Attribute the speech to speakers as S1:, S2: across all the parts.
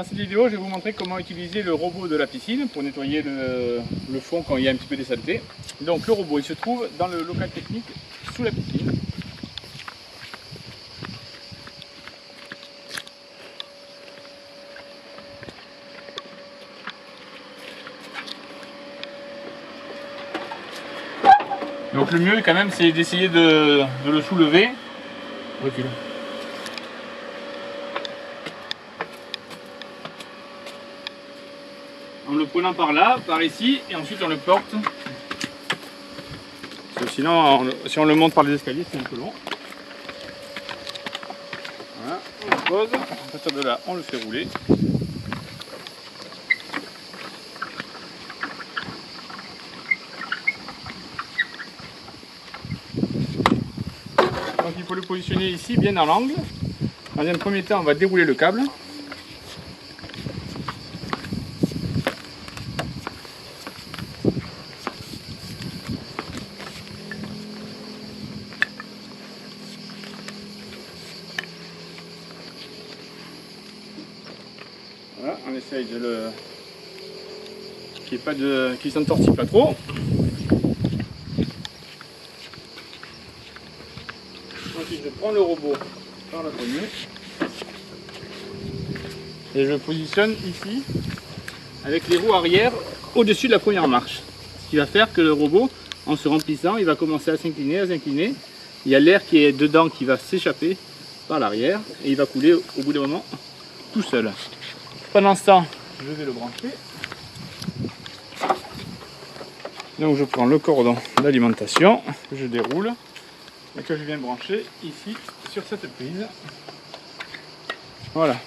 S1: Dans cette vidéo, je vais vous montrer comment utiliser le robot de la piscine pour nettoyer le fond quand il y a un petit peu de saleté. Donc le robot, il se trouve dans le local technique sous la piscine. Donc le mieux quand même, c'est d'essayer de le soulever. Recule. En le prenant par là, par ici, et ensuite on le porte. Parce que sinon, si on le monte par les escaliers, c'est un peu long. Voilà, on le pose. À partir de là, on le fait rouler. Donc il faut le positionner ici, bien dans l'angle. Dans un premier temps, on va dérouler le câble. Voilà, on essaye de le qu'il s'entortille pas trop. Ensuite, je prends le robot par la poignée et je le positionne ici avec les roues arrière au-dessus de la première marche. Ce qui va faire que le robot, en se remplissant, il va commencer à s'incliner, à s'incliner. Il y a l'air qui est dedans qui va s'échapper par l'arrière et il va couler au bout d'un moment tout seul. Pendant ce temps, je vais le brancher. Donc je prends le cordon d'alimentation que je déroule et que je viens brancher ici sur cette prise. Voilà.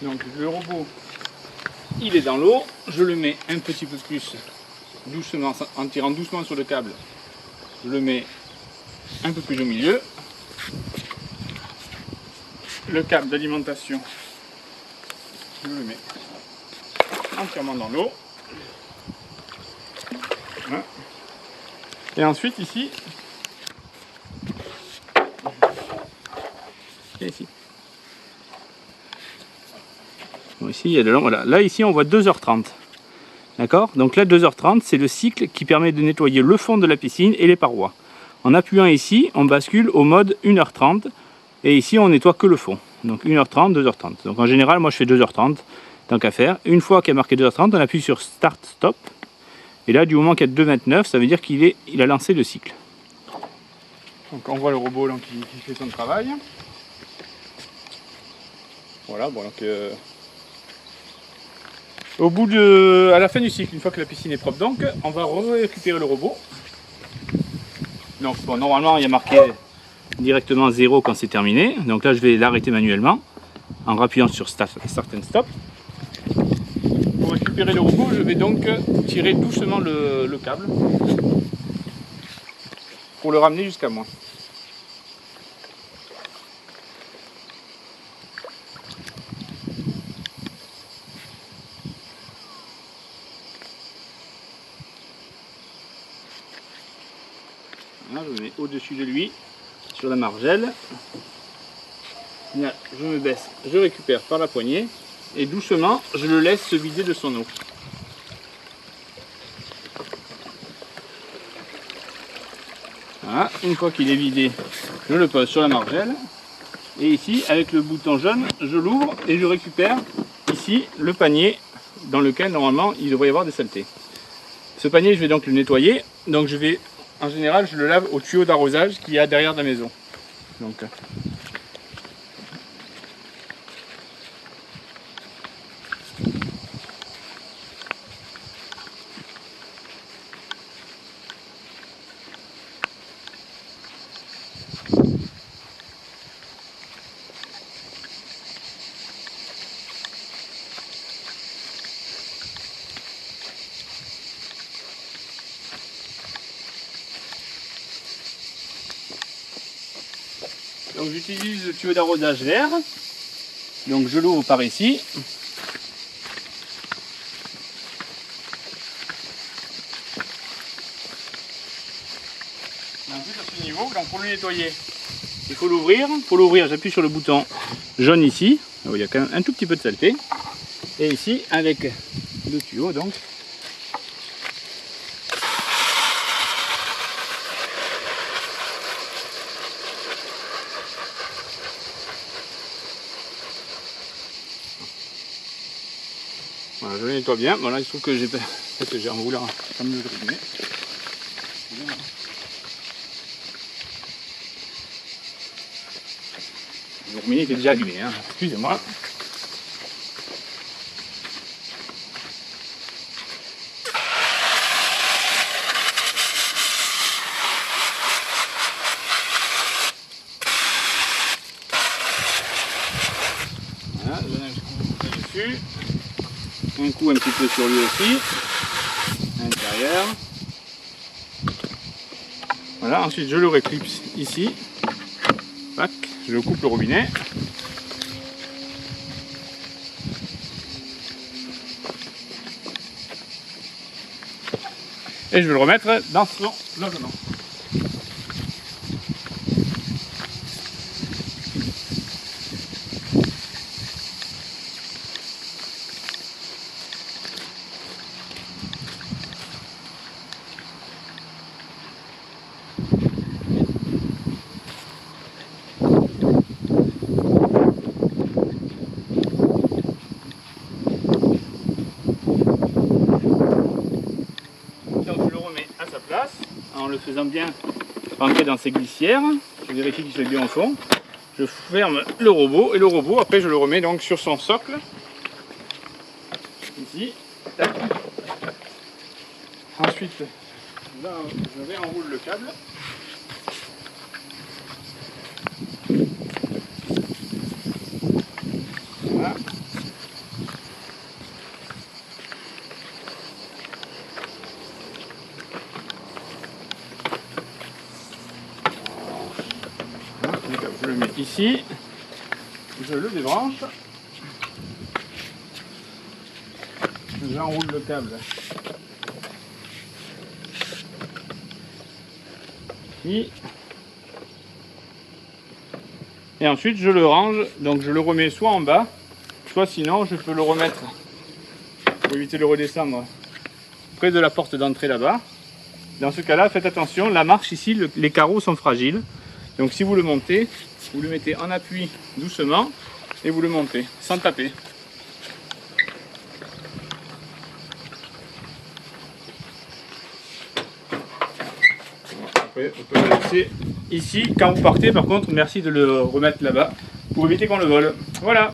S1: Donc le robot, il est dans l'eau. Je le mets un petit peu plus doucement, en tirant doucement sur le câble. Je le mets un peu plus au milieu. Le câble d'alimentation, je le mets entièrement dans l'eau. Voilà. Et ensuite ici, et ici. Bon, ici il y a de l'eau. Voilà. Là ici on voit 2h30. D'accord? Donc là 2h30 c'est le cycle qui permet de nettoyer le fond de la piscine et les parois. En appuyant ici, on bascule au mode 1h30. Et ici, on nettoie que le fond. Donc 1h30, 2h30. Donc en général, moi je fais 2h30, tant qu'à faire. Une fois qu'il y a marqué 2h30, on appuie sur Start, Stop. Et là, du moment qu'il y a 2h29, ça veut dire qu'il a lancé le cycle. Donc on voit le robot donc, qui fait son travail. Voilà, bon donc... à la fin du cycle, une fois que la piscine est propre, donc, on va récupérer le robot. Donc bon, normalement, il y a marqué directement 0 quand c'est terminé. Donc là je vais l'arrêter manuellement en rappuyant sur Start and Stop. Pour récupérer le robot, je vais donc tirer doucement le câble pour le ramener jusqu'à moi. Voilà, je me mets au-dessus de lui sur la margelle. Là, je me baisse, je récupère par la poignée et doucement je le laisse se vider de son eau. Voilà, une fois qu'il est vidé, je le pose sur la margelle et ici avec le bouton jaune, je l'ouvre et je récupère ici le panier dans lequel normalement il devrait y avoir des saletés. Ce panier, je vais donc le nettoyer. Donc je vais, en général, je le lave au tuyau d'arrosage qu'il y a derrière de la maison. Donc, donc j'utilise le tuyau d'arrosage vert. Donc je l'ouvre par ici. Et ensuite à ce niveau, donc pour le nettoyer, il faut l'ouvrir. Pour l'ouvrir, j'appuie sur le bouton jaune ici. il y a quand même un tout petit peu de saleté. Et ici, avec le tuyau, donc. Voilà, je le nettoie bien. Bon, là, il se trouve que j'ai un rouleur comme le robinet. Le robinet était déjà allumé, hein. Excusez-moi. Voilà, je donne un coup dessus. Un coup un petit peu sur lui aussi. À l'intérieur. Voilà, ensuite je le réclipse ici. Tac, je coupe le robinet. Et je vais le remettre dans son logement. En le faisant bien rentrer dans ses glissières, je vérifie qu'il soit bien au fond. Je ferme le robot et le robot après je le remets donc sur son socle. Ici. Tac. Ensuite, là, je réenroule le câble. Voilà. Je le mets ici, je le débranche, j'enroule le câble ici, et ensuite je le range, donc je le remets soit en bas, soit sinon je peux le remettre, pour éviter de redescendre, près de la porte d'entrée là-bas. Dans ce cas-là, faites attention, la marche ici, les carreaux sont fragiles, donc si vous le montez, vous le mettez en appui doucement et vous le montez sans taper. Après, on peut le laisser ici. Quand vous partez, par contre, merci de le remettre là-bas pour éviter qu'on le vole. Voilà.